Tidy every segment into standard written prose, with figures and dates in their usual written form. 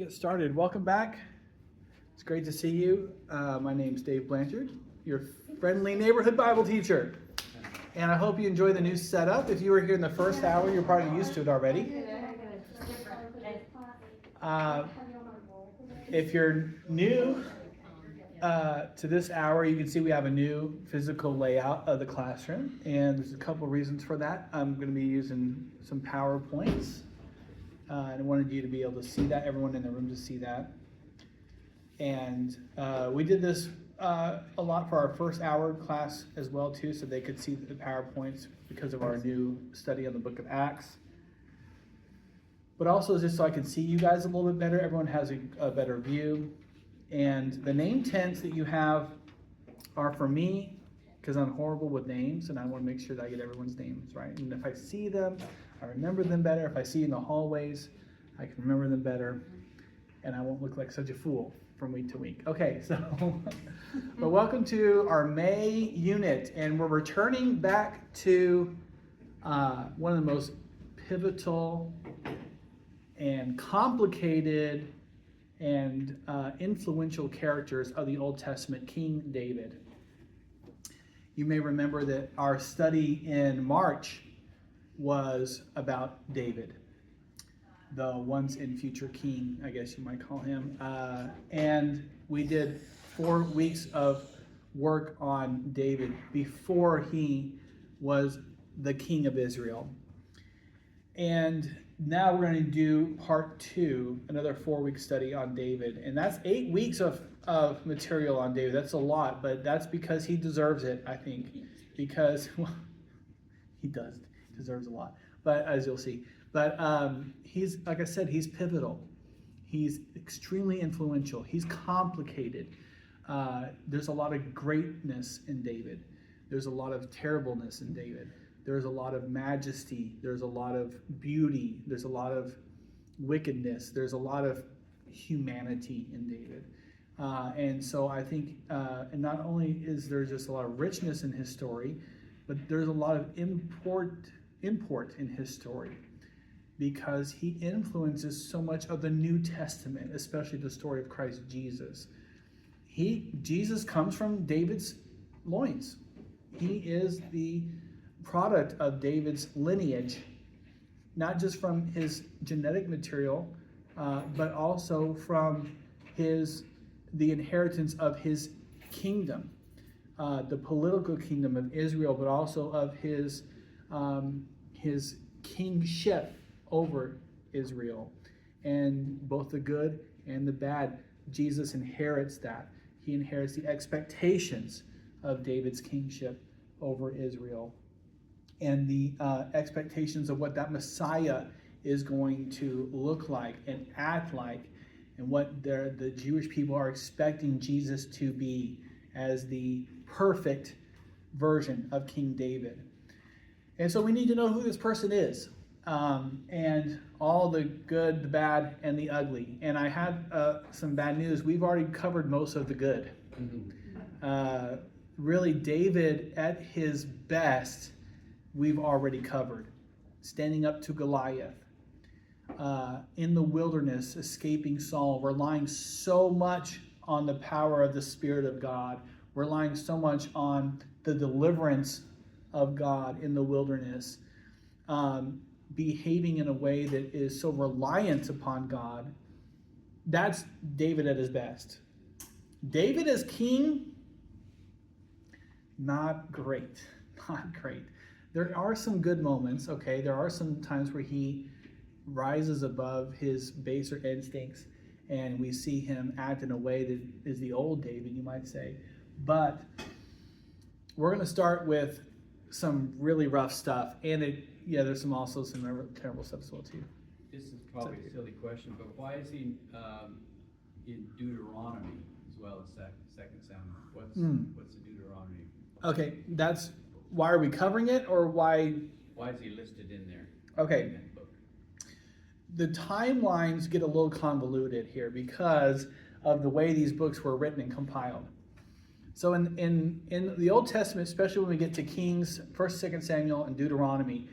Get started. Welcome back. It's great to see you. My name's Dave Blanchard, your friendly neighborhood Bible teacher. And I hope you enjoy the new setup. If you were here in the first hour, you're probably used to it already. If you're new to this hour, you can see we have a new physical layout of the classroom. And there's a couple reasons for that. I'm going to be using some PowerPoints. And I wanted you to be able to see that, everyone in the room to see that. And we did this a lot for our first hour class as well too, so they could see the PowerPoints because of our new study on the book of Acts. But also just so I can see you guys a little bit better, everyone has a better view. And the name tents that you have are for me, because I'm horrible with names and I want to make sure that I get everyone's names right. And if I see them, I remember them better. If I see in the hallways, I can remember them better, and I won't look like such a fool from week to week. Okay, so, but welcome to our May unit, and we're returning back to one of the most pivotal and complicated and influential characters of the Old Testament, King David. You may remember that our study in March was about David, the once and future king, I guess you might call him. And we did 4 weeks of work on David before he was the king of Israel. And now we're going to do part 2, another 4-week study on David. And that's 8 weeks of material on David. That's a lot, but that's because he deserves it, I think. Because, well, he does. Deserves a lot, but as you'll see. But he's, like I said, he's pivotal. He's extremely influential. He's complicated. There's a lot of greatness in David. There's a lot of terribleness in David. There's a lot of majesty. There's a lot of beauty. There's a lot of wickedness. There's a lot of humanity in David. And so I think, and not only is there just a lot of richness in his story, but there's a lot of import in his story, because he influences so much of the New Testament, especially the story of Christ Jesus. Jesus comes from David's loins. He is the product of David's lineage, not just from his genetic material, but also from the inheritance of his kingdom, the political kingdom of Israel, but also of his kingship over Israel. And both the good and the bad, Jesus inherits that. He inherits the expectations of David's kingship over Israel, and the expectations of what that Messiah is going to look like and act like, and what the Jewish people are expecting Jesus to be as the perfect version of King David. And so we need to know who this person is, and all the good, the bad, and the ugly. And I had some bad news. We've already covered most of the good. Really, David at his best, we've already covered. Standing up to Goliath, in the wilderness, escaping Saul, relying so much on the power of the Spirit of God, relying so much on the deliverance of God in the wilderness, behaving in a way that is so reliant upon God. That's David at his best. David as king, not great. There are some good moments, okay? There are some times where he rises above his baser instincts, and we see him act in a way that is the old David, you might say. But we're going to start with some really rough stuff, and there's also some terrible stuff as well too. This is probably a silly question, but why is he in Deuteronomy as well as Second Samuel? What's the Deuteronomy? Okay, that's why are we covering it, or why? Why is he listed in there? Okay. In that book? The timelines get a little convoluted here because of the way these books were written and compiled. So in the Old Testament, especially when we get to Kings, 1st and 2nd Samuel, and Deuteronomy,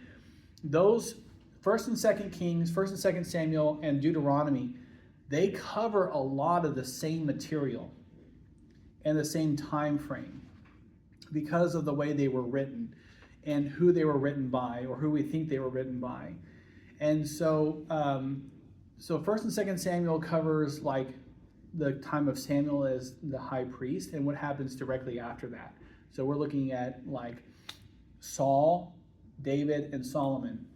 those 1st and 2nd Kings, 1st and 2nd Samuel, and Deuteronomy they cover a lot of the same material and the same time frame because of the way they were written and who they were written by, or who we think they were written by. And so, so 1st and 2nd Samuel covers like the time of Samuel as the high priest and what happens directly after that. So we're looking at like Saul, David, and Solomon.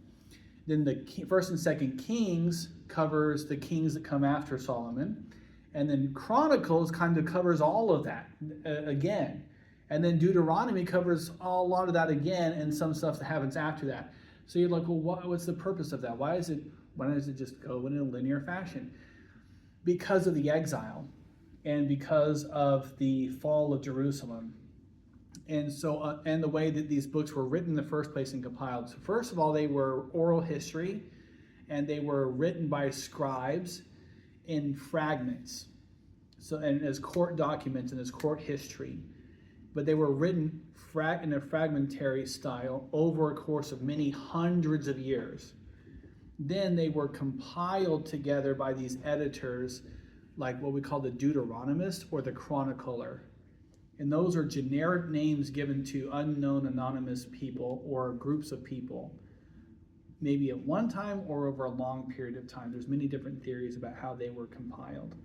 Then the 1st and 2nd Kings covers the kings that come after Solomon. And then Chronicles kind of covers all of that again. And then Deuteronomy covers a lot of that again, and some stuff that happens after that. So you're like, well, what's the purpose of that? Why does it just go in a linear fashion? Because of the exile and because of the fall of Jerusalem. And so, and the way that these books were written in the first place and compiled. So first of all, they were oral history, and they were written by scribes in fragments. So, and as court documents and as court history. But they were written in a fragmentary style over a course of many hundreds of years. Then they were compiled together by these editors, like what we call the Deuteronomist or the chronicler. And those are generic names given to unknown anonymous people or groups of people, maybe at one time or over a long period of time. There's many different theories about how they were compiled.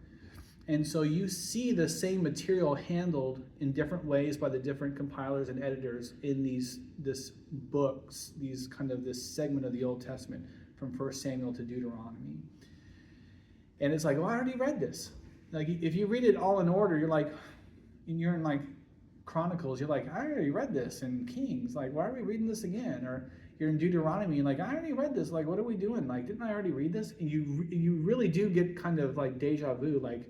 And so you see the same material handled in different ways by the different compilers and editors in this books, this segment of the Old Testament from 1 Samuel to Deuteronomy. And it's like, well, I already read this. Like, if you read it all in order, you're in like Chronicles, you're like, I already read this. And Kings, like, why are we reading this again? Or you're in Deuteronomy, and like, I already read this. Like, what are we doing? Like, didn't I already read this? And you really do get kind of like deja vu, like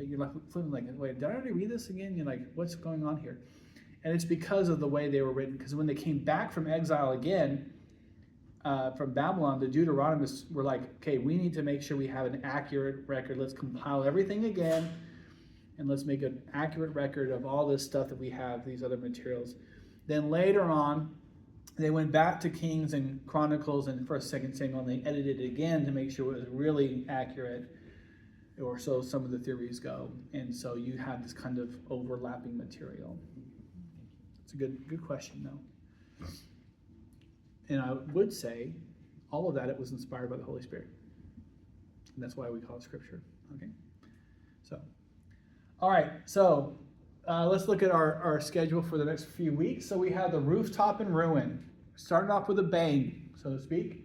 you're like flipping, like, wait, did I already read this again? You're like, what's going on here? And it's because of the way they were written. Because when they came back from exile again, from Babylon, the Deuteronomists were like, okay, we need to make sure we have an accurate record. Let's compile everything again, and let's make an accurate record of all this stuff that we have, these other materials. Then later on, they went back to Kings and Chronicles and 1st, 2nd Samuel, and they edited it again to make sure it was really accurate, or so some of the theories go. And so you have this kind of overlapping material. It's a good question, though. And I would say all of that, it was inspired by the Holy Spirit. And that's why we call it Scripture. Okay? So, all right. So let's look at our schedule for the next few weeks. So we have the rooftop and ruin. Starting off with a bang, so to speak.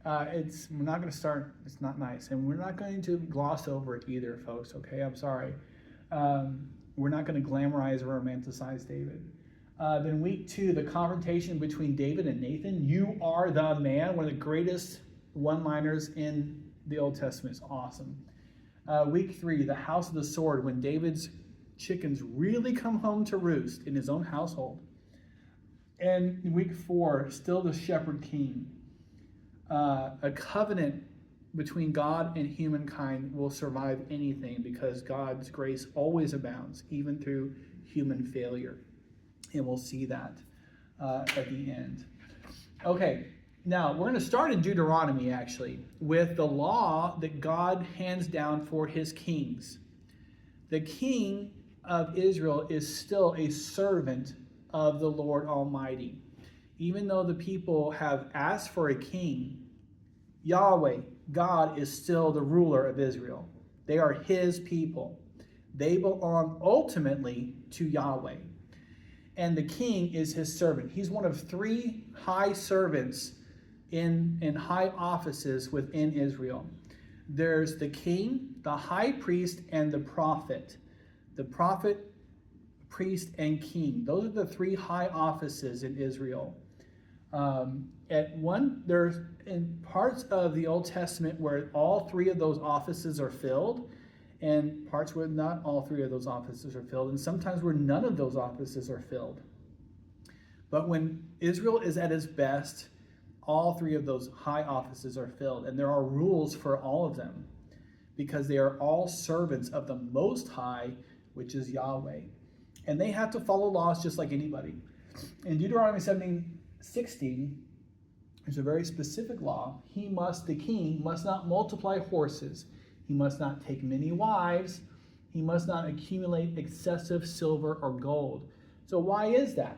We're not going to start, it's not nice. And we're not going to gloss over it either, folks, okay? I'm sorry. We're not going to glamorize or romanticize David. Then week 2, the confrontation between David and Nathan. You are the man, one of the greatest one-liners in the Old Testament. It's awesome. Week 3, the house of the sword, when David's chickens really come home to roost in his own household. And week 4, still the shepherd king. A covenant between God and humankind will survive anything because God's grace always abounds, even through human failure. And we'll see that at the end. Okay, now we're going to start in Deuteronomy, actually, with the law that God hands down for his kings. The king of Israel is still a servant of the Lord Almighty. Even though the people have asked for a king, Yahweh, God, is still the ruler of Israel. They are his people. They belong ultimately to Yahweh. And the king is his servant. He's one of 3 high servants in high offices within Israel. There's the king, the high priest, and the prophet. The prophet, priest, and king. Those are the 3 high offices in Israel. There's in parts of the Old Testament where all 3 of those offices are filled, and parts where not all 3 of those offices are filled, and sometimes where none of those offices are filled. But when Israel is at its best, all 3 of those high offices are filled, and there are rules for all of them, because they are all servants of the Most High, which is Yahweh. And they have to follow laws just like anybody. In Deuteronomy 17:16, there's a very specific law. The king must not multiply horses. He He must not take many wives. He must not accumulate excessive silver or gold. So why is that?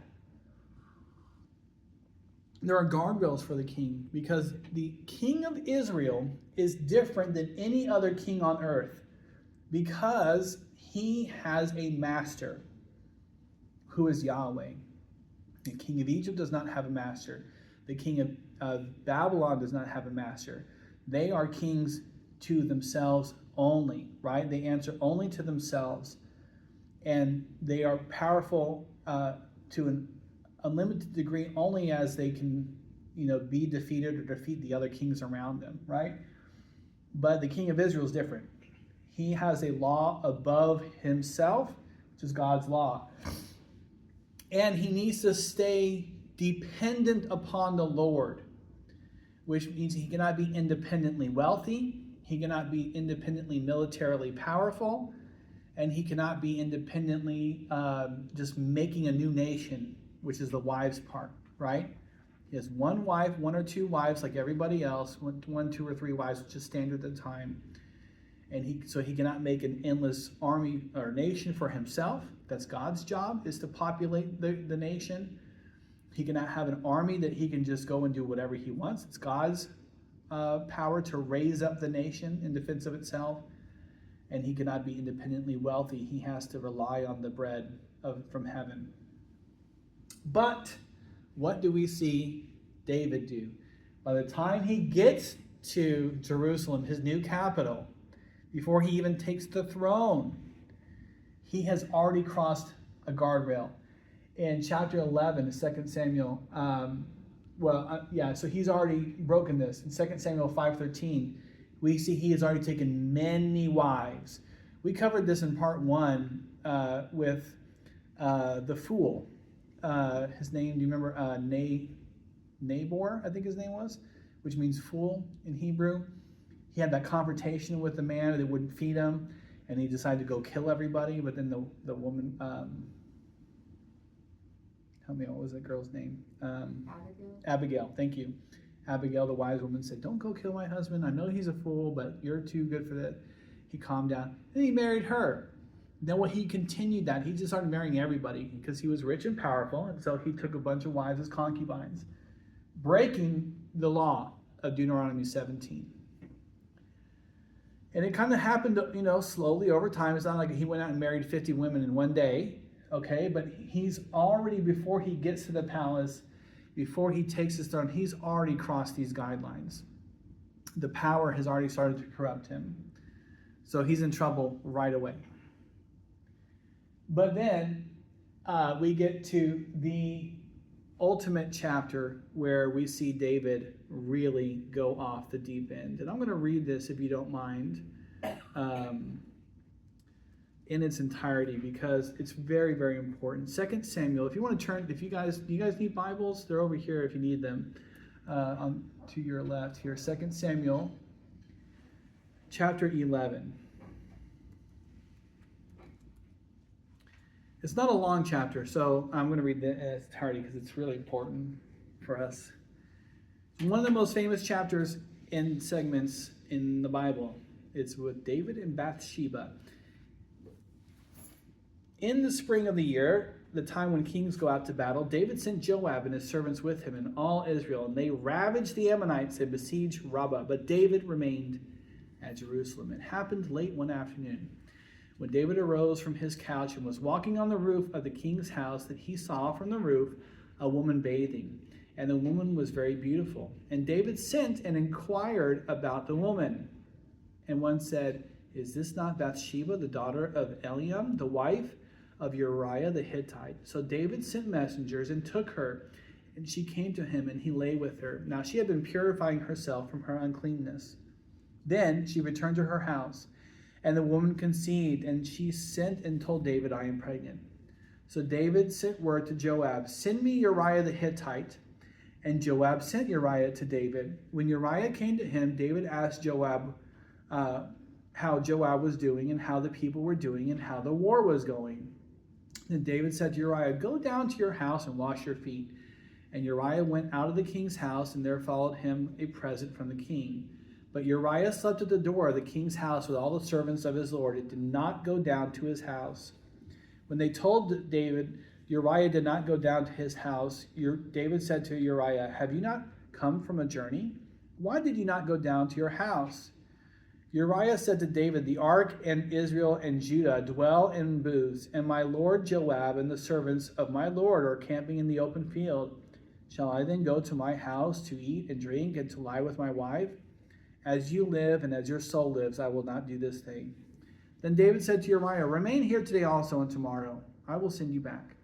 There are guardrails for the king because the king of Israel is different than any other king on earth because he has a master who is Yahweh. The king of Egypt does not have a master. The king of Babylon does not have a master. They are kings to themselves only, right? They answer only to themselves. And they are powerful to an unlimited degree only as they can, be defeated or defeat the other kings around them, right? But the king of Israel is different. He has a law above himself, which is God's law. And he needs to stay dependent upon the Lord, which means he cannot be independently wealthy, he cannot be independently militarily powerful, and he cannot be independently just making a new nation, which is the wives part, right? He has one wife, one or two wives like everybody else, one, two, or three wives, which is standard at the time. And he cannot make an endless army or nation for himself. That's God's job, is to populate the nation. He cannot have an army that he can just go and do whatever he wants. It's God's power to raise up the nation in defense of itself. And he cannot be independently wealthy. He has to rely on the bread from heaven. But what do we see David do? By the time he gets to Jerusalem, his new capital, before he even takes the throne, he has already crossed a guardrail. In chapter 11, 2 Samuel, so he's already broken this. In 2 Samuel 5:13, we see he has already taken many wives. We covered this in part 1 with the fool. His name, do you remember? Nabor, I think his name was, which means fool in Hebrew. He had that confrontation with the man that wouldn't feed him, and he decided to go kill everybody. But then the woman, help me, what was that girl's name? Abigail, thank you. Abigail, the wise woman, said, "Don't go kill my husband. I know he's a fool, but you're too good for that." He calmed down. Then he married her. Then he continued that. He just started marrying everybody because he was rich and powerful, and so he took a bunch of wives as concubines, breaking the law of Deuteronomy 17. And it kind of happened, slowly over time. It's not like he went out and married 50 women in one day, okay? But he's already, before he gets to the palace, before he takes his throne, he's already crossed these guidelines. The power has already started to corrupt him. So he's in trouble right away. But then we get to the ultimate chapter where we see David really go off the deep end. And I'm going to read this, if you don't mind, in its entirety, because it's very, very important. 2 Samuel, if you want to turn, do you guys need Bibles? They're over here if you need them, to your left here. 2 Samuel, chapter 11. It's not a long chapter, so I'm going to read it in its entirety because it's really important for us. One of the most famous chapters in segments in the Bible. It's with David and Bathsheba. In the spring of the year, the time when kings go out to battle, David sent Joab and his servants with him and all Israel, and they ravaged the Ammonites and besieged Rabbah. But David remained at Jerusalem. It happened late one afternoon, when David arose from his couch and was walking on the roof of the king's house, that he saw from the roof a woman bathing, and the woman was very beautiful. And David sent and inquired about the woman. And one said, "Is this not Bathsheba, the daughter of Eliam, the wife of Uriah the Hittite?" So David sent messengers and took her, and she came to him, and he lay with her. Now she had been purifying herself from her uncleanness. Then she returned to her house, and the woman conceived, and she sent and told David, "I am pregnant." So David sent word to Joab, "Send me Uriah the Hittite." And Joab sent Uriah to David. When Uriah came to him, David asked Joab how Joab was doing, and how the people were doing, and how the war was going. Then David said to Uriah, "Go down to your house and wash your feet." And Uriah went out of the king's house, and there followed him a present from the king. But Uriah slept at the door of the king's house with all the servants of his lord, and did not go down to his house. When they told David, Uriah did not go down to his house, David said to Uriah, "Have you not come from a journey? Why did you not go down to your house?" Uriah said to David, "The ark and Israel and Judah dwell in booths, and my lord Joab and the servants of my lord are camping in the open field. Shall I then go to my house to eat and drink and to lie with my wife? As you live and as your soul lives, I will not do this thing." Then David said to Uriah, "Remain here today also and tomorrow. I will send you back."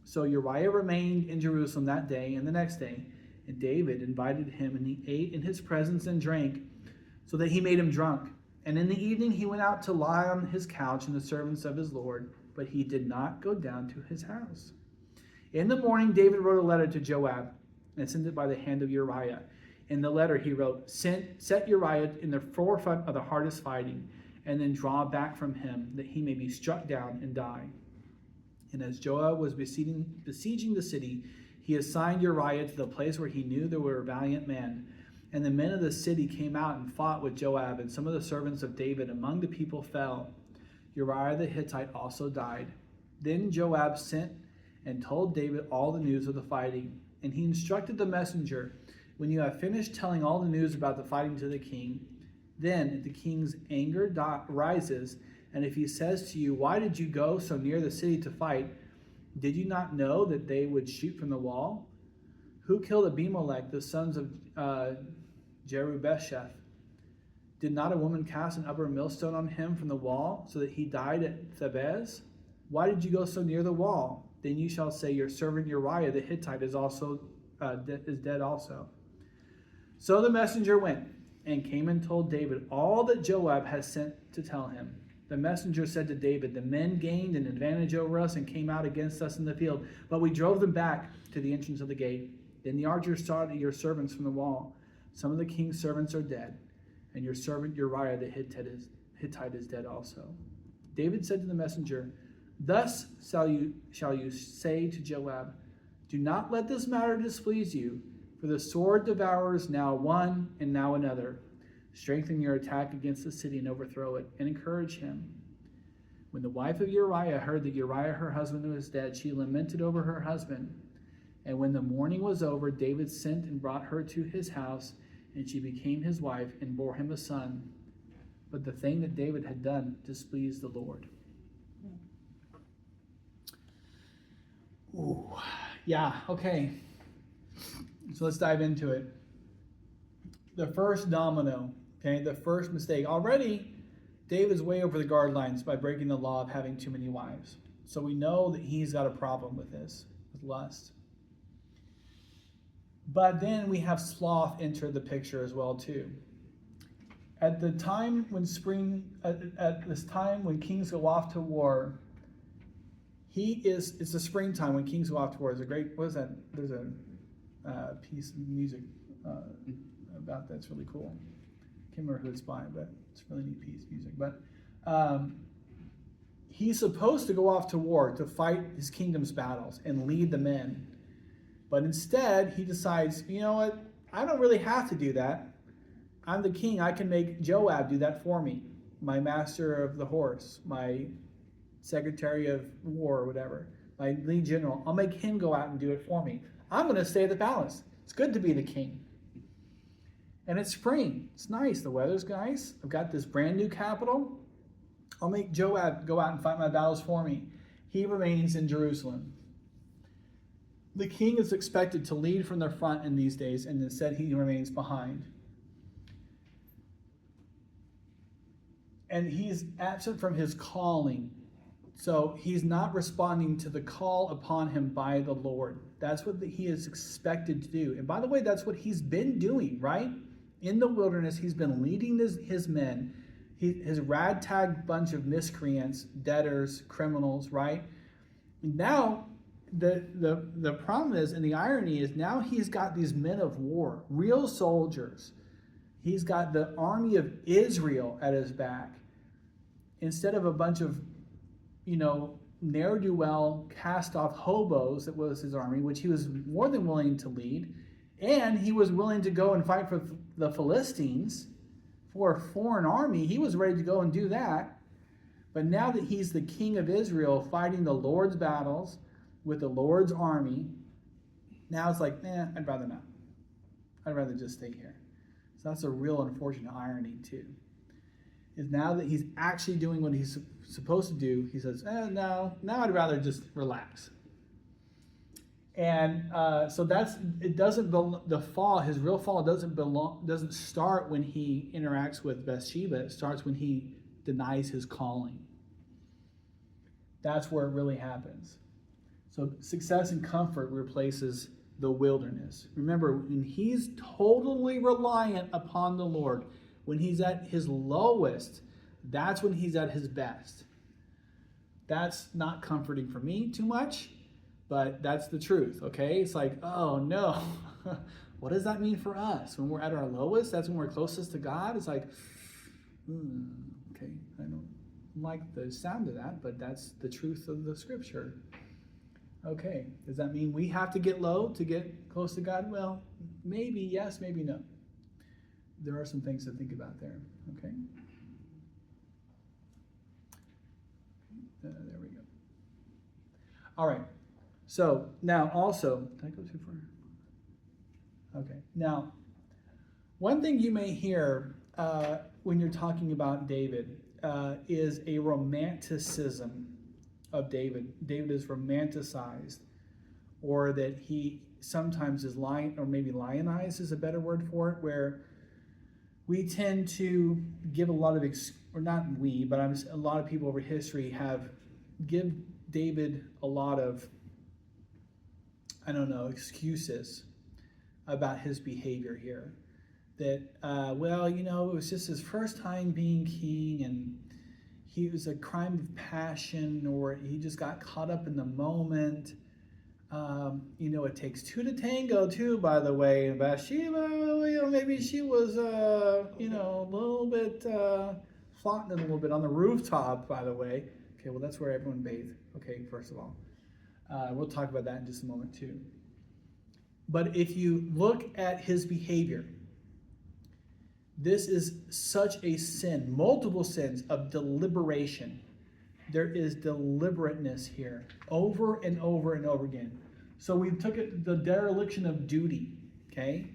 So Uriah remained in Jerusalem that day and the next day, and David invited him, and he ate in his presence and drank, so that he made him drunk. And in the evening he went out to lie on his couch in the servants of his Lord, but he did not go down to his house. In the morning David wrote a letter to Joab and sent it by the hand of Uriah. In the letter he wrote, "Set Uriah in the forefront of the hardest fighting, and then draw back from him, that he may be struck down and die." And as Joab was besieging the city, he assigned Uriah to the place where he knew there were valiant men. And the men of the city came out and fought with Joab, and some of the servants of David among the people fell. Uriah the Hittite also died. Then Joab sent and told David all the news of the fighting. And he instructed the messenger, "When you have finished telling all the news about the fighting to the king, then if the king's anger rises, and if he says to you, 'Why did you go so near the city to fight? Did you not know that they would shoot from the wall? Who killed Abimelech, the sons of Jerubesheth? Did not a woman cast an upper millstone on him from the wall, so that he died at Thebez? Why did you go so near the wall? Then you shall say, your servant Uriah the Hittite is dead also.'" So the messenger went and came and told David all that Joab has sent to tell him. The messenger said to David, "The men gained an advantage over us and came out against us in the field, but we drove them back to the entrance of the gate. Then the archers shot your servants from the wall. Some of the king's servants are dead, and your servant Uriah the Hittite is dead also." David said to the messenger, "Thus shall you say to Joab, 'Do not let this matter displease you, for the sword devours now one and now another. Strengthen your attack against the city and overthrow it, and encourage him.'" When the wife of Uriah heard that Uriah her husband was dead, she lamented over her husband. And when the mourning was over, David sent and brought her to his house, and she became his wife and bore him a son. But the thing that David had done displeased the Lord. Ooh, yeah, okay. So let's dive into it. The first domino, okay, the first mistake. Already, David's way over the guard lines by breaking the law of having too many wives. So we know that he's got a problem with this, with lust. But then we have sloth enter the picture as well too. At the time when at this time when kings go off to war, it's the springtime when kings go off to war. There's a piece of music about that's really cool. Can't remember who it's by, but it's a really neat piece of music. But he's supposed to go off to war to fight his kingdom's battles and lead the men. But instead, he decides, you know what? I don't really have to do that. I'm the king. I can make Joab do that for me. My master of the horse, my secretary of war or whatever, my lead general. I'll make him go out and do it for me. I'm going to stay at the palace. It's good to be the king. And it's spring. It's nice. The weather's nice. I've got this brand new capital. I'll make Joab go out and fight my battles for me. He remains in Jerusalem. The king is expected to lead from the front in these days, and instead he remains behind. And he's absent from his calling. So he's not responding to the call upon him by the Lord. That's what he is expected to do. And by the way, that's what he's been doing, right? In the wilderness, he's been leading his men, his ragtag bunch of miscreants, debtors, criminals, right? Now, the problem is, and the irony is, now he's got these men of war, real soldiers. He's got the army of Israel at his back, instead of a bunch of, ne'er-do-well, cast-off hobos that was his army, which he was more than willing to lead. And he was willing to go and fight for the Philistines, for a foreign army. He was ready to go and do that. But now that he's the king of Israel, fighting the Lord's battles with the Lord's army, now it's like, I'd rather not. I'd rather just stay here. So that's a real unfortunate irony too. Is now that he's actually doing what he's supposed to do, he says, no, now I'd rather just relax. And so it doesn't, the fall, his real fall doesn't start when he interacts with Bathsheba. It starts when he denies his calling. That's where it really happens. So success and comfort replaces the wilderness. Remember, when he's totally reliant upon the Lord, when he's at his lowest, that's when he's at his best. That's not comforting for me too much, but that's the truth, okay? It's like, oh no, what does that mean for us? When we're at our lowest, that's when we're closest to God. It's like, okay, I don't like the sound of that, but that's the truth of the scripture. Okay, does that mean we have to get low to get close to God? Well, maybe yes, maybe no. There are some things to think about there, okay? There we go. All right, so now also, did I go too far? Okay, now, one thing you may hear when you're talking about David is a romanticism of David. David is romanticized, or that he sometimes is lionized is a better word for it, where we tend to give a lot of, or not we, but a lot of people over history have give David a lot of, excuses about his behavior here. That, it was just his first time being king, and he was a crime of passion, or he just got caught up in the moment. It takes two to tango too, by the way. And Bathsheba, maybe she was, a little bit, flaunting it a little bit on the rooftop, by the way. Okay, well, that's where everyone bathed. Okay, first of all. We'll talk about that in just a moment too. But if you look at his behavior, this is such a sin, multiple sins of deliberation. There is deliberateness here, over and over and over again. So we took it the dereliction of duty, okay?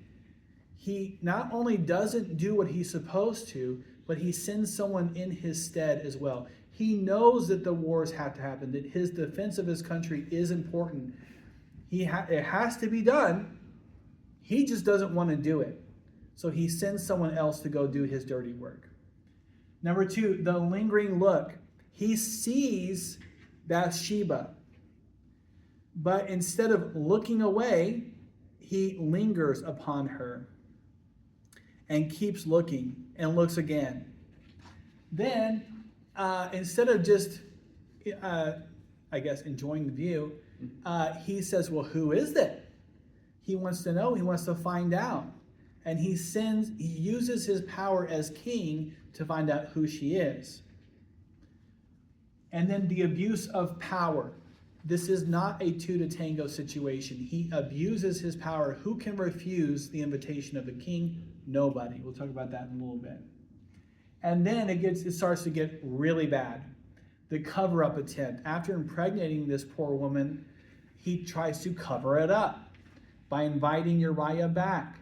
He not only doesn't do what he's supposed to, but he sends someone in his stead as well. He knows that the wars have to happen, that his defense of his country is important. It has to be done. He just doesn't want to do it. So he sends someone else to go do his dirty work. Number two, the lingering look. He sees Bathsheba, but instead of looking away, he lingers upon her and keeps looking and looks again. Then, instead of just, enjoying the view, he says, well, who is it? He wants to know, he wants to find out. And he uses his power as king to find out who she is. And then the abuse of power. This is not a two to tango situation. He abuses his power. Who can refuse the invitation of the king? Nobody. We'll talk about that in a little bit. And then it starts to get really bad. The cover-up attempt. After impregnating this poor woman, he tries to cover it up by inviting Uriah back,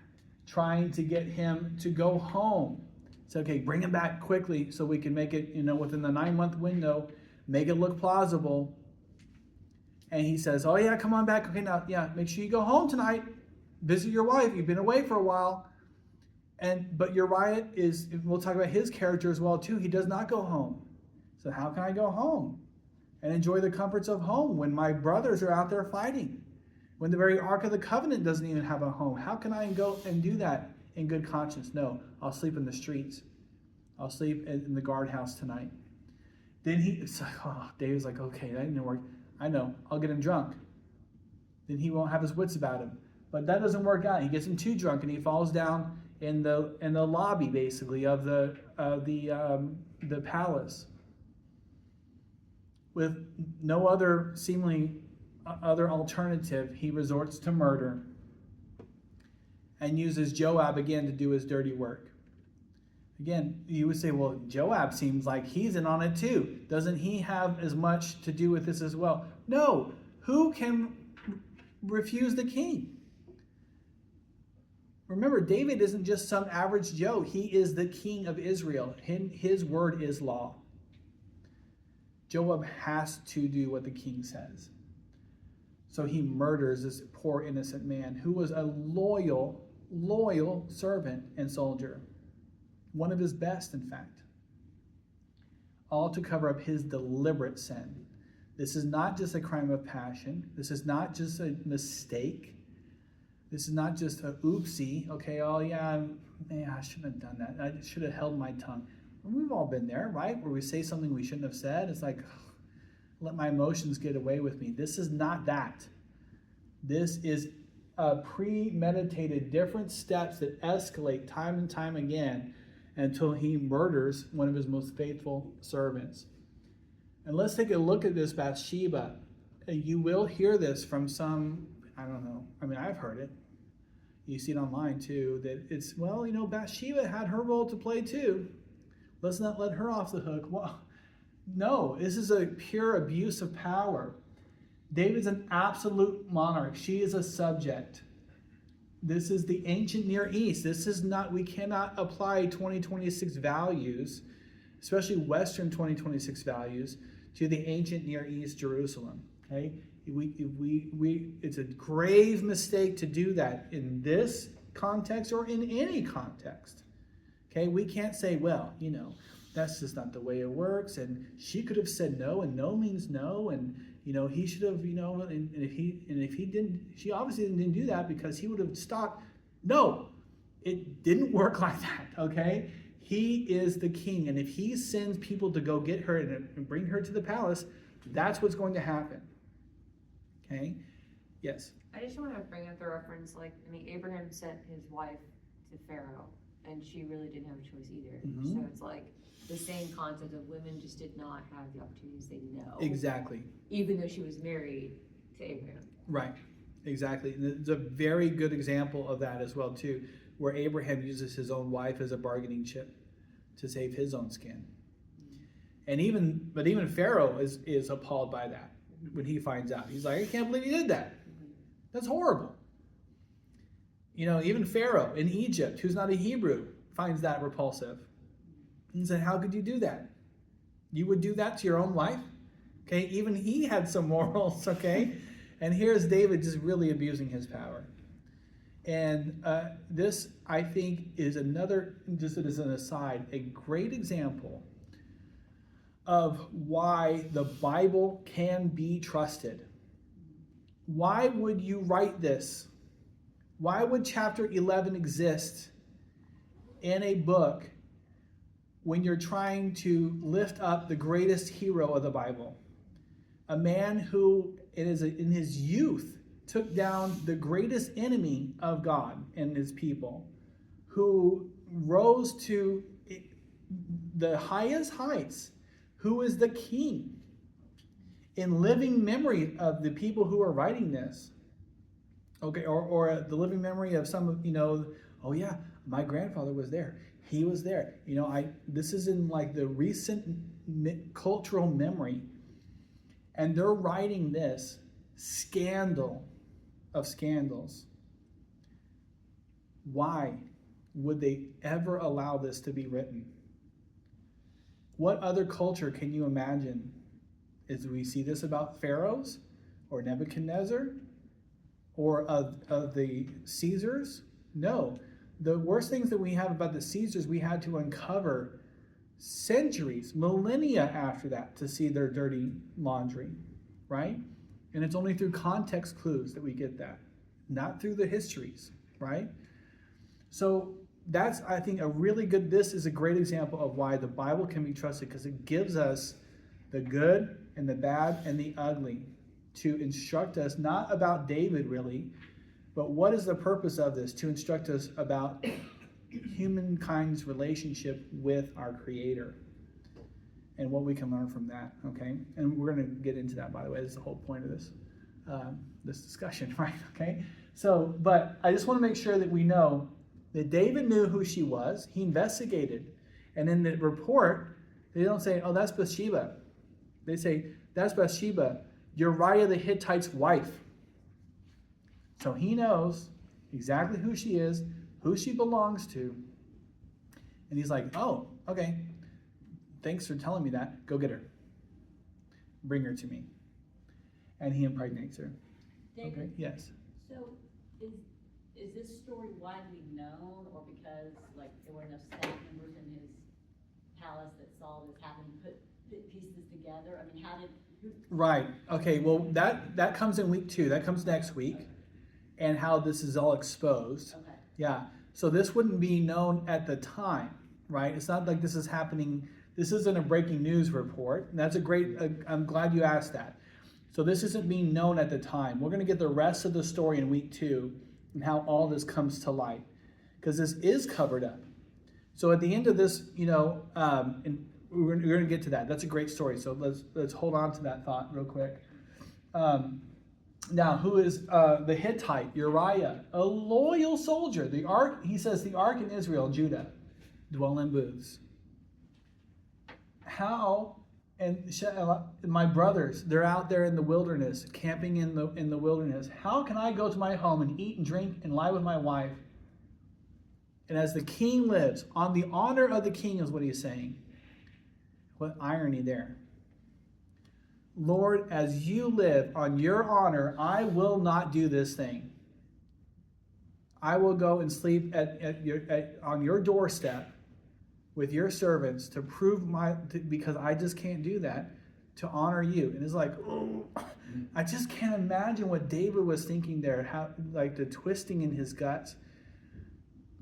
trying to get him to go home. So, okay, bring him back quickly so we can make it, within the 9-month window, make it look plausible. And he says, oh yeah, come on back. Okay, now, yeah, make sure you go home tonight. Visit your wife. You've been away for a while. But Uriah we'll talk about his character as well too. He does not go home. So how can I go home and enjoy the comforts of home when my brothers are out there fighting? When the very Ark of the Covenant doesn't even have a home? How can I go and do that in good conscience? No, I'll sleep in the streets. I'll sleep in the guardhouse tonight. Then David's like, okay, that didn't work. I know, I'll get him drunk. Then he won't have his wits about him. But that doesn't work out. He gets him too drunk and he falls down in the lobby, basically, of the palace, with no other seemingly other alternative. He resorts to murder and uses Joab again to do his dirty work. Again, you would say, well, Joab seems like he's in on it too. Doesn't he have as much to do with this as well? No. Who can refuse the king? Remember, David isn't just some average Joe. He is the king of Israel. His word is law. Joab has to do what the king says. So he murders this poor innocent man who was a loyal servant and soldier. One of his best, in fact. All to cover up his deliberate sin. This is not just a crime of passion. This is not just a mistake. This is not just a oopsie. Okay, oh yeah, I shouldn't have done that. I should have held my tongue. We've all been there, right? Where we say something we shouldn't have said. It's like, let my emotions get away with me. This is not that. This is premeditated, different steps that escalate time and time again until he murders one of his most faithful servants. And let's take a look at this Bathsheba. You will hear this from some, I don't know, I mean, I've heard it. You see it online too, that it's, well, Bathsheba had her role to play too. Let's not let her off the hook. Well, no, this is a pure abuse of power. David's an absolute monarch. She is a subject. This is the ancient Near East. This is not, we cannot apply 2026 values, especially Western 2026 values, to the ancient Near East Jerusalem. Okay? It's a grave mistake to do that in this context or in any context. Okay? We can't say, well, that's just not the way it works, and she could have said no, and no means no, and he should have, and if he didn't, she obviously didn't do that because he would have stopped. No, it didn't work like that, okay? He is the king, and if he sends people to go get her and bring her to the palace, that's what's going to happen, okay? Yes? I just want to bring up the reference, Abraham sent his wife to Pharaoh, and she really didn't have a choice either. Mm-hmm. So it's like the same concept of women just did not have the opportunities they know. Exactly. Even though she was married to Abraham. Right, exactly. And it's a very good example of that as well, too, where Abraham uses his own wife as a bargaining chip to save his own skin. And even Pharaoh is appalled by that when he finds out. He's like, I can't believe he did that. That's horrible. Even Pharaoh in Egypt, who's not a Hebrew, finds that repulsive. He said, how could you do that? You would do that to your own wife? Okay, even he had some morals, okay? And here's David just really abusing his power. And this, I think, is another, just as an aside, a great example of why the Bible can be trusted. Why would you write this? Why would chapter 11 exist in a book when you're trying to lift up the greatest hero of the Bible? A man who in his youth took down the greatest enemy of God and his people, who rose to the highest heights, who is the king, in living memory of the people who are writing this. Okay, or the living memory of some, oh yeah, my grandfather was there. He was there. This is in like the recent cultural memory. And they're writing this scandal of scandals. Why would they ever allow this to be written? What other culture can you imagine? Is we see this about pharaohs or Nebuchadnezzar or of the Caesars? No. The worst things that we have about the Caesars, we had to uncover centuries, millennia after that to see their dirty laundry, right? And it's only through context clues that we get that, not through the histories, right? So that's, I think, this is a great example of why the Bible can be trusted, because it gives us the good and the bad and the ugly to instruct us, not about David really, but what is the purpose of this? To instruct us about humankind's relationship with our Creator and what we can learn from that, okay? And we're going to get into that, by the way. That's the whole point of this discussion, right? Okay? So, but I just want to make sure that we know that David knew who she was. He investigated. And in the report, they don't say, oh, that's Bathsheba. They say, that's Bathsheba, Uriah the Hittite's wife. So he knows exactly who she is, who she belongs to. And he's like, oh, okay. Thanks for telling me that. Go get her. Bring her to me. And he impregnates her. David, Okay, yes. so is this story widely known, or because like there were enough staff members in his palace that saw this happen, put pieces together? I mean, how did? Right. Okay, well, that comes in week 2. That comes next week. And how this is all exposed. Okay. Yeah. So this wouldn't be known at the time, right? It's not like this is happening. This isn't a breaking news report. And that's a great, I'm glad you asked that. So this isn't being known at the time. We're going to get the rest of the story in week 2 and how all this comes to light. Because this is covered up. So at the end of this, and we're going to get to that. That's a great story. So let's hold on to that thought real quick. Now, who is the Hittite, Uriah, a loyal soldier? The ark, he says, the ark in Israel, Judah, dwell in booths. How, and my brothers, they're out there in the wilderness, camping in the wilderness. How can I go to my home and eat and drink and lie with my wife? And as the king lives, on the honor of the king is what he's saying. What irony there. Lord, as you live on your honor, I will not do this thing. I will go and sleep on your doorstep with your servants to prove because I just can't do that, to honor you. And it's like, oh, I just can't imagine what David was thinking there, how like the twisting in his guts,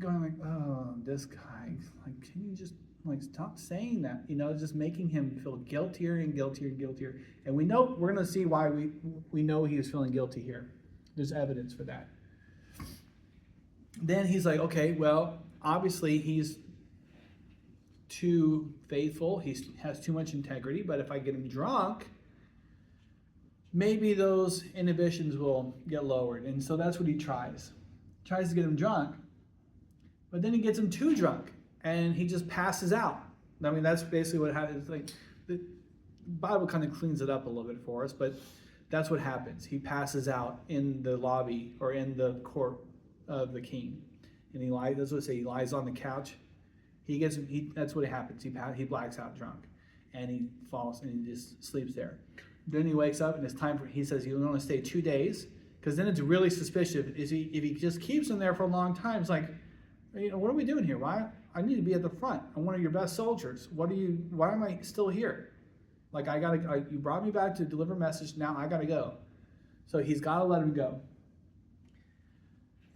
going like, oh, this guy, like, can you just stop saying that, just making him feel guiltier and guiltier and guiltier. And we're going to see why we know he was feeling guilty here. There's evidence for that. Then he's like, okay, well, obviously he's too faithful. He has too much integrity, but if I get him drunk, maybe those inhibitions will get lowered. And so that's what he tries. Tries to get him drunk, but then he gets him too drunk. And he just passes out. I mean, that's basically what happens. Like the Bible kind of cleans it up a little bit for us, but that's what happens. He passes out in the lobby or in the court of the king, and he lies. That's what I say. He lies on the couch. That's what happens. He blacks out drunk, and he falls and he just sleeps there. Then he wakes up and it's time for. He says he'll only stay 2 days, because then it's really suspicious. If he just keeps him there for a long time, it's like, what are we doing here? Why? I need to be at the front. I'm one of your best soldiers. Why am I still here? Like, you brought me back to deliver a message. Now I gotta go. So he's gotta let him go.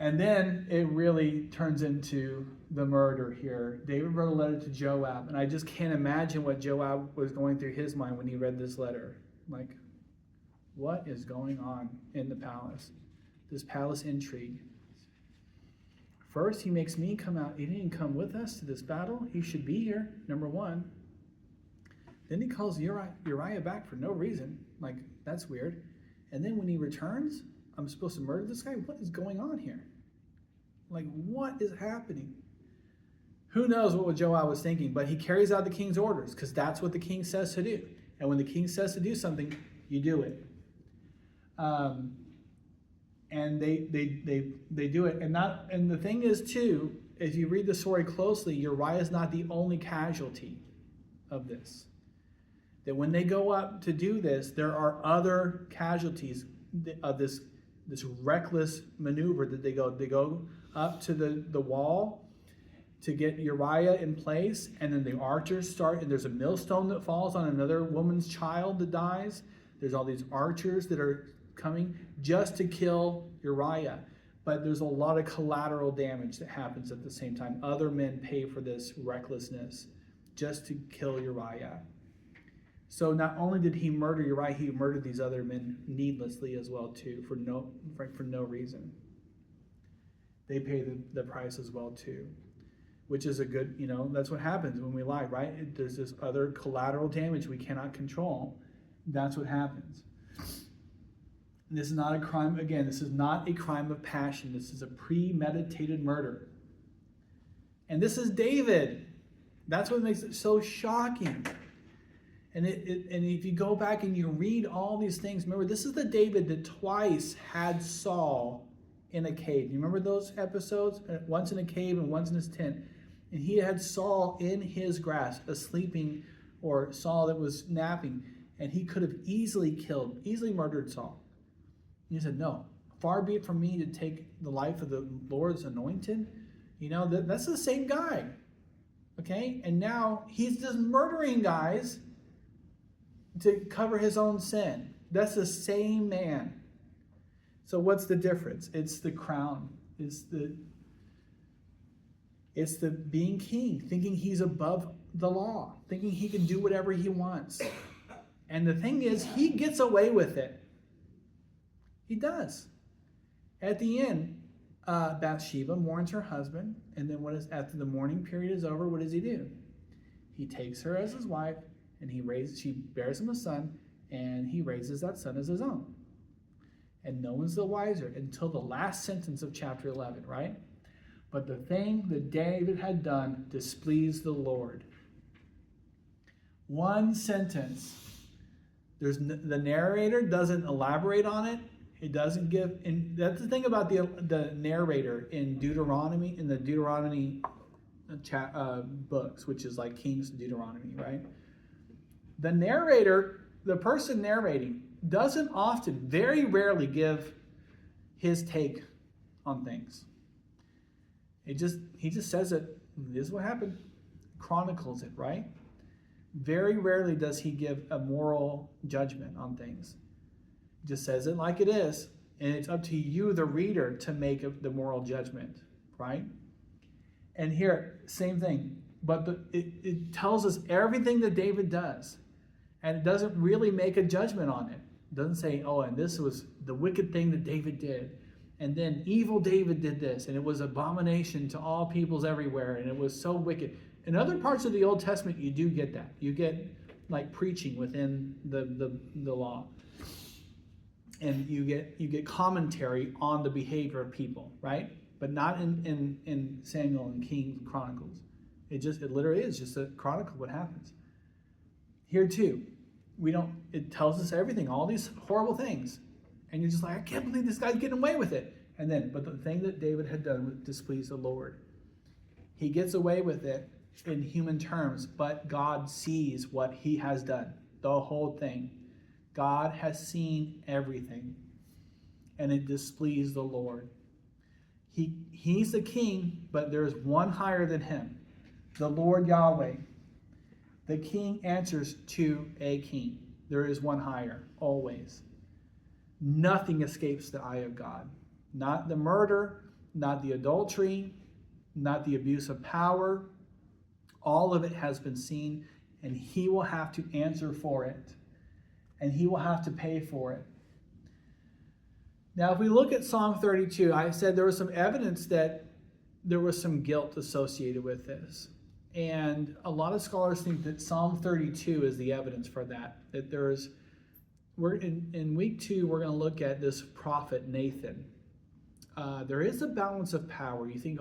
And then it really turns into the murder here. David wrote a letter to Joab, and I just can't imagine what Joab was going through his mind when he read this letter. Like, what is going on in the palace? This palace intrigue. First, he makes me come out. He didn't come with us to this battle. He should be here, number one. Then he calls Uriah back for no reason. Like, that's weird. And then when he returns, I'm supposed to murder this guy? What is going on here? Like, what is happening? Who knows what Joab was thinking, but he carries out the king's orders, because that's what the king says to do. And when the king says to do something, you do it. And they do it. And the thing is, too, if you read the story closely, Uriah is not the only casualty of this. That when they go up to do this, there are other casualties of this reckless maneuver that they go. They go up to the wall to get Uriah in place, and then the archers start, and there's a millstone that falls on another woman's child that dies. There's all these archers that are coming just to kill Uriah. But there's a lot of collateral damage that happens at the same time. Other men pay for this recklessness just to kill Uriah. So not only did he murder Uriah, he murdered these other men needlessly as well too, for no reason. They pay the price as well too, which is a good, that's what happens when we lie, right? There's this other collateral damage we cannot control. That's what happens. This is not a crime, again, this is not a crime of passion. This is a premeditated murder. And this is David. That's what makes it so shocking. And and if you go back and you read all these things, remember, this is the David that twice had Saul in a cave. You remember those episodes? Once in a cave and once in his tent. And he had Saul in his grasp, sleeping, or Saul that was napping. And he could have easily murdered Saul. And he said, no, far be it from me to take the life of the Lord's anointed. You know, that's the same guy. Okay? And now he's just murdering guys to cover his own sin. That's the same man. So what's the difference? It's the crown. It's the being king, thinking he's above the law, thinking he can do whatever he wants. And the thing is, he gets away with it. He does. At the end, Bathsheba mourns her husband, and then after the mourning period is over, what does he do? He takes her as his wife, and she bears him a son, and he raises that son as his own. And no one's the wiser until the last sentence of chapter 11, right? But the thing that David had done displeased the Lord. One sentence. The narrator doesn't elaborate on it. It doesn't give, and that's the thing about the narrator in the Deuteronomy books, which is like Kings and Deuteronomy, right? The narrator, the person narrating, doesn't often, very rarely give his take on things. He just says it. This is what happened. Chronicles it, right? Very rarely does he give a moral judgment on things. He just says it like it is, and it's up to you, the reader, to make the moral judgment, right? And here, same thing. But it tells us everything that David does. And it doesn't really make a judgment on it. It doesn't say, oh, and this was the wicked thing that David did. And then evil David did this, and it was abomination to all peoples everywhere, and it was so wicked. In other parts of the Old Testament, you do get that. You get like preaching within the law. And you get commentary on the behavior of people, right? But not in Samuel and Kings and Chronicles. It literally is just a chronicle of what happens. Here too, it tells us everything, all these horrible things. And you're just like, I can't believe this guy's getting away with it. But the thing that David had done would displease the Lord. He gets away with it in human terms, but God sees what he has done, the whole thing. God has seen everything, and it displeased the Lord. He's the king, but there's one higher than him, the Lord Yahweh. The king answers to a king. There is one higher, always. Nothing escapes the eye of God. Not the murder, not the adultery, not the abuse of power. All of it has been seen, and he will have to answer for it. And he will have to pay for it. Now, if we look at Psalm 32, I said there was some evidence that there was some guilt associated with this. And a lot of scholars think that Psalm 32 is the evidence for that. That in week 2, we're going to look at this prophet Nathan. There is a balance of power. You think,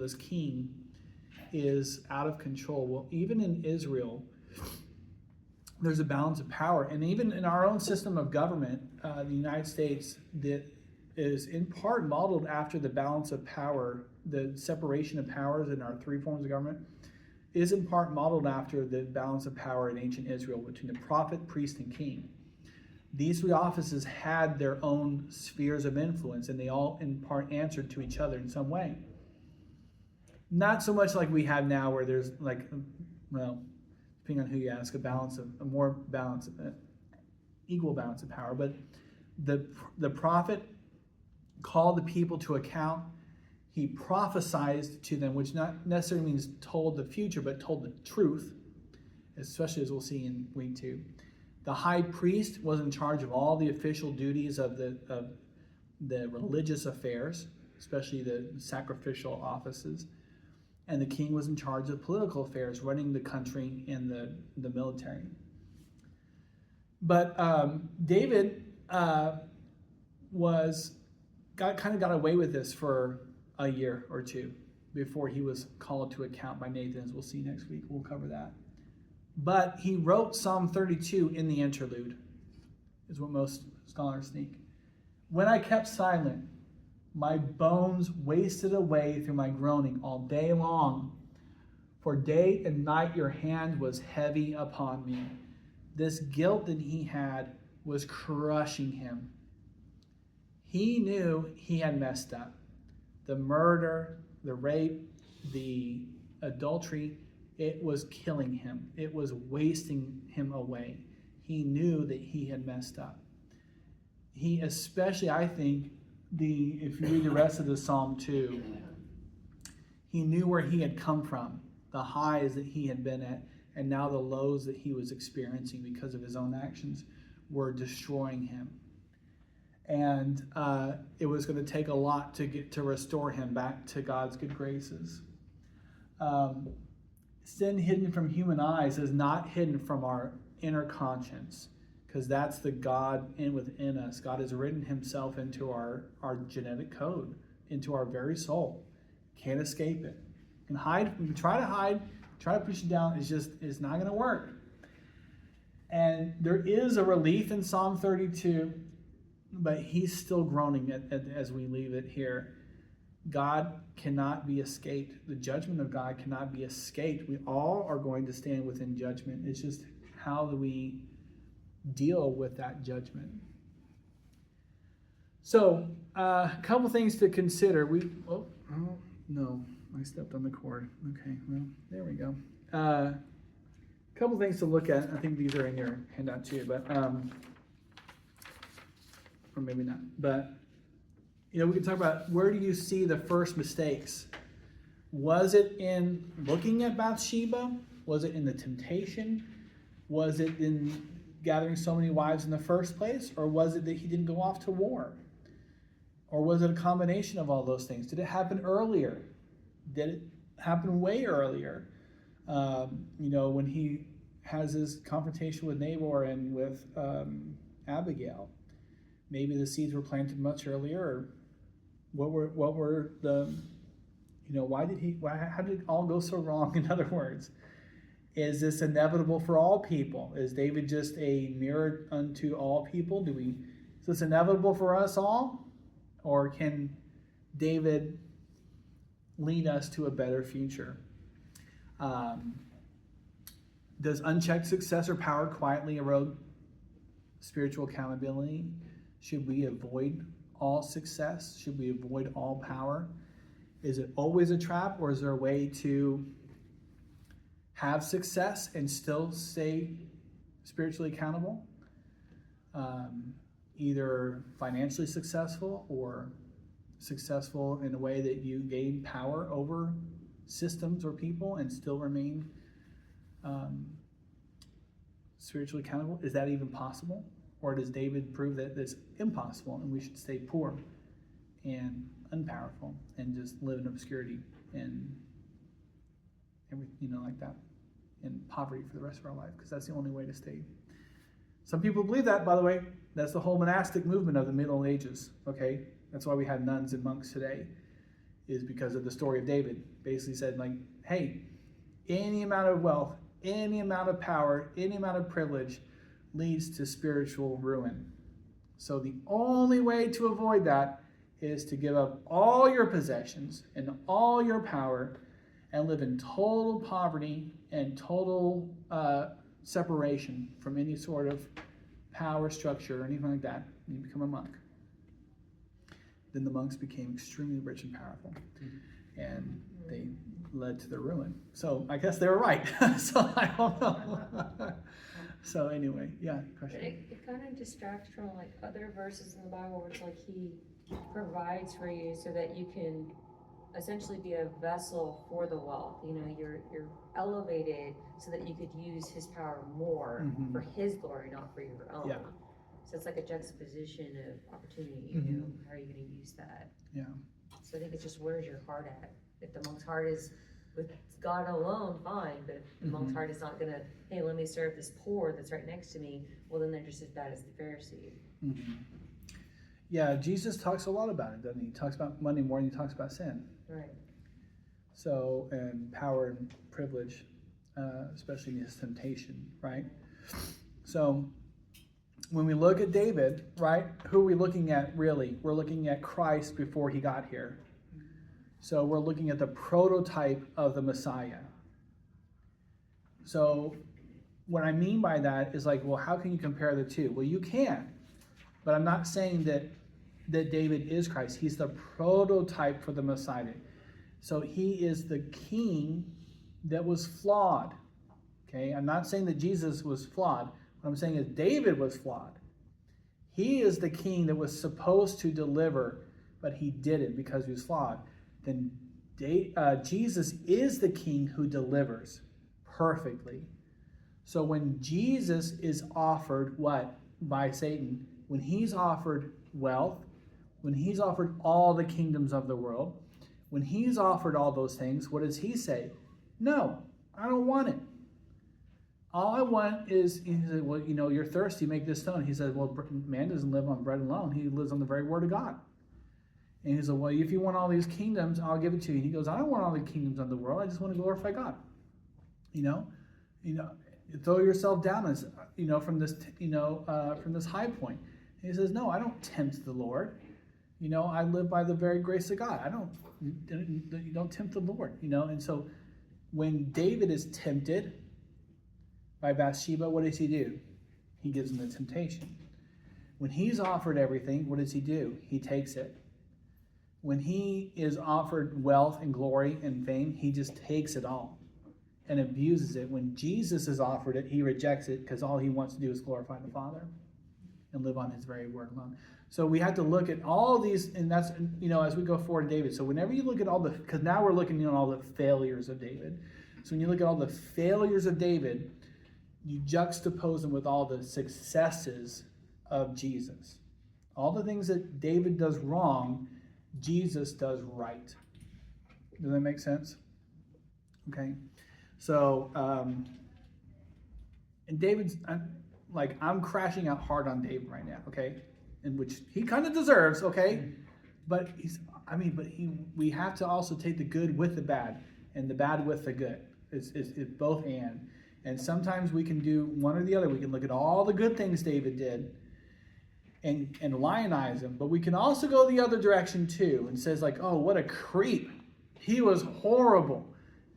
this king is out of control. Well, even in Israel, there's a balance of power. And even in our own system of government, the United States, that is in part modeled after the balance of power, the separation of powers in our 3 forms of government, is in part modeled after the balance of power in ancient Israel between the prophet, priest, and king. These 3 offices had their own spheres of influence, and they all in part answered to each other in some way. Not so much like we have now, where there's depending on who you ask, equal balance of power. But the prophet called the people to account. He prophesied to them, which not necessarily means told the future, but told the truth, especially as we'll see in week 2. The high priest was in charge of all the official duties of the religious affairs, especially the sacrificial offices. And the king was in charge of political affairs, running the country and the military. But David got away with this for a year or 2, before he was called to account by Nathan, as we'll see next week. We'll cover that. But he wrote Psalm 32 in the interlude, is what most scholars think. When I kept silent, my bones wasted away through my groaning all day long. For day and night your hand was heavy upon me. This guilt that he had was crushing him. He knew he had messed up. The murder, the rape, the adultery, it was killing him. It was wasting him away. He knew that he had messed up. He especially, I think, if you read the rest of the Psalm too, he knew where he had come from, the highs that he had been at, and now the lows that he was experiencing because of his own actions were destroying him. And it was going to take a lot to restore him back to God's good graces. Sin hidden from human eyes is not hidden from our inner conscience, because that's the God within us. God has written himself into our genetic code, into our very soul. Can't escape it. You can hide, you can try to hide, try to push it down, it's not going to work. And there is a relief in Psalm 32, but he's still groaning as we leave it here. God cannot be escaped. The judgment of God cannot be escaped. We all are going to stand within judgment. It's just how do we deal with that judgment? So, a couple things to consider. No, I stepped on the cord. Okay, well, there we go. A couple things to look at. I think these are in your handout too, but or maybe not. But we can talk about, where do you see the first mistakes? Was it in looking at Bathsheba? Was it in the temptation? Was it in gathering so many wives in the first place? Or was it that he didn't go off to war? Or was it a combination of all those things? Did it happen earlier? Did it happen way earlier? When he has his confrontation with Nabal and with Abigail. Maybe the seeds were planted much earlier, or what were the, how did it all go so wrong? In other words, is this inevitable for all people? Is David just a mirror unto all people? Is this inevitable for us all? Or can David lead us to a better future? Does unchecked success or power quietly erode spiritual accountability? Should we avoid all success? Should we avoid all power? Is it always a trap, or is there a way to have success and still stay spiritually accountable? Either financially successful or successful in a way that you gain power over systems or people and still remain spiritually accountable. Is that even possible? Or does David prove that it's impossible and we should stay poor and unpowerful and just live in obscurity and everything, like that, in poverty for the rest of our life, because that's the only way to stay. Some people believe that, by the way. That's the whole monastic movement of the Middle Ages, okay? That's why we have nuns and monks today, is because of the story of David. Basically said, hey, any amount of wealth, any amount of power, any amount of privilege leads to spiritual ruin. So the only way to avoid that is to give up all your possessions and all your power and live in total poverty and total separation from any sort of power structure or anything like that. You become a monk. Then the monks became extremely rich and powerful, and they led to their ruin. So I guess they were right. So I don't know. So anyway, yeah, question. It kind of distracts from other verses in the Bible where it's he provides for you so that you can essentially be a vessel for the wealth. You're elevated so that you could use his power more for his glory, not for your own. Yeah. So it's like a juxtaposition of opportunity. How are you going to use that? Yeah. So I think it's just, where's your heart at? If the monk's heart is with God alone, fine. But if the monk's heart is not going to, hey, let me serve this poor that's right next to me, well, then they're just as bad as the Pharisee. Yeah, Jesus talks a lot about it, doesn't he? He talks about money more than he talks about sin. Right. So, and power and privilege, especially in his temptation, right? So, when we look at David, right, who are we looking at really? We're looking at Christ before he got here. So we're looking at the prototype of the Messiah. So what I mean by that is like, well, how can you compare the two? Well, you can, but I'm not saying that David is Christ. He's the prototype for the Messiah. So he is the king that was flawed. Okay, I'm not saying that Jesus was flawed. What I'm saying is David was flawed. He is the king that was supposed to deliver, but he didn't because he was flawed. Then Jesus is the king who delivers perfectly. So when Jesus is offered what? By Satan, when he's offered wealth, when he's offered all the kingdoms of the world, when he's offered all those things, what does he say? No, I don't want it. All I want is, he said, well, you know, you're thirsty, make this stone. He said, well, man doesn't live on bread alone. He lives on the very word of God. And he said, well, if you want all these kingdoms, I'll give it to you. And he goes, I don't want all the kingdoms of the world. I just want to glorify God. You know, throw yourself down as, from this high point. And he says, no, I don't tempt the Lord. I live by the very grace of God. You don't tempt the Lord, And so when David is tempted by Bathsheba, what does he do? He gives him the temptation. When he's offered everything, what does he do? He takes it. When he is offered wealth and glory and fame, he just takes it all and abuses it. When Jesus is offered it, he rejects it because all he wants to do is glorify the Father and live on his very word alone. So we have to look at all these, and that's, as we go forward to David. So whenever you look at because now we're looking at all the failures of David. So when you look at all the failures of David, you juxtapose them with all the successes of Jesus. All the things that David does wrong, Jesus does right. Does that make sense? Okay. So, and David's, I'm crashing out hard on David right now, okay? In which he kind of deserves, okay? But we have to also take the good with the bad and the bad with the good. It's both and. And sometimes we can do one or the other. We can look at all the good things David did and lionize him. But we can also go the other direction too and says oh, what a creep. He was horrible.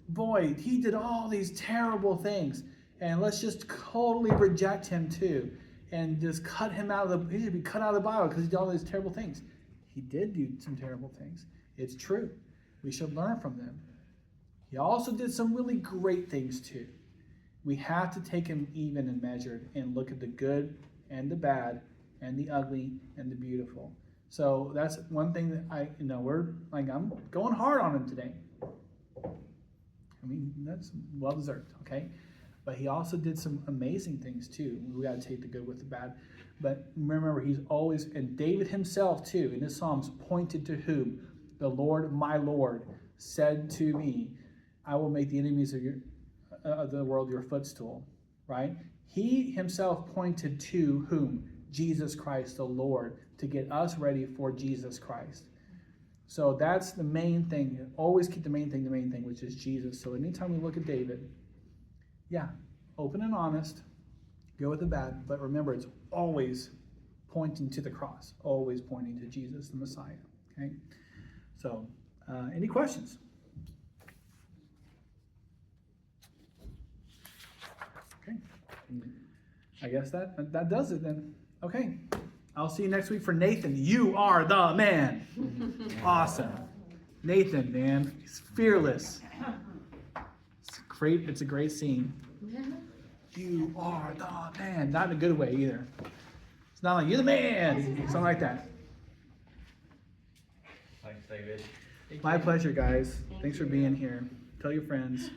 Boy, he did all these terrible things. And let's just totally reject him too. And just cut him he should be cut out of the Bible because he did all these terrible things. He did do some terrible things. It's true. We should learn from them. He also did some really great things too. We have to take him even and measured and look at the good and the bad and the ugly and the beautiful. So that's one thing that I'm going hard on him today. That's well deserved, okay? But he also did some amazing things too. We got to take the good with the bad. But remember, he's always, and David himself too, in his Psalms, pointed to whom? The Lord, my Lord, said to me, I will make the enemies of the world your footstool, right? He himself pointed to whom? Jesus Christ, the Lord, to get us ready for Jesus Christ. So that's the main thing. Always keep the main thing, which is Jesus. So anytime we look at David, open and honest, go with the bad, but remember, it's always pointing to the cross, always pointing to Jesus, the Messiah, okay? So, any questions? Okay. I guess that does it then. Okay. I'll see you next week for Nathan. You are the man. Awesome. Nathan, man. He's fearless. It's a great scene. You are the man. Not in a good way either. It's not like, you're the man. Something like that. Thanks, David. My pleasure, guys. Thanks for being here. Tell your friends.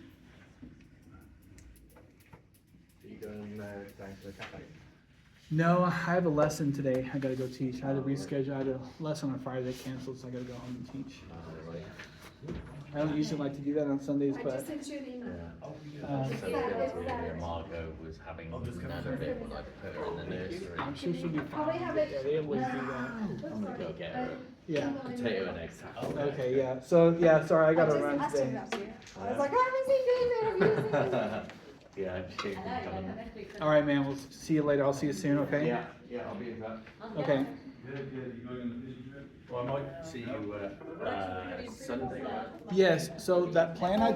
Are you going down to the cafe? No, I have a lesson today. I got to go teach. I had to reschedule. I had a lesson on Friday that canceled, so I got to go home and teach. I don't usually like to do that on Sundays, I but just sent you an email. Margot was having none of it when I put her in the nursery. I'm sure she'll be fine. Probably have it. Yeah, they always do that. I'm gonna go get her. Yeah. Potato and egg salad. Okay, yeah. So, yeah, sorry, I gotta run I just today. asked him about you. I was like, I haven't seen David. Have you seen Yeah, I'm sure you I can know, come like, in. next week. All right, man, we'll see you later. I'll see you soon, okay? Yeah, I'll be in touch. Okay. Good, you going on the fishing trip? Well, I might see you, Sunday. Yes, so that plan I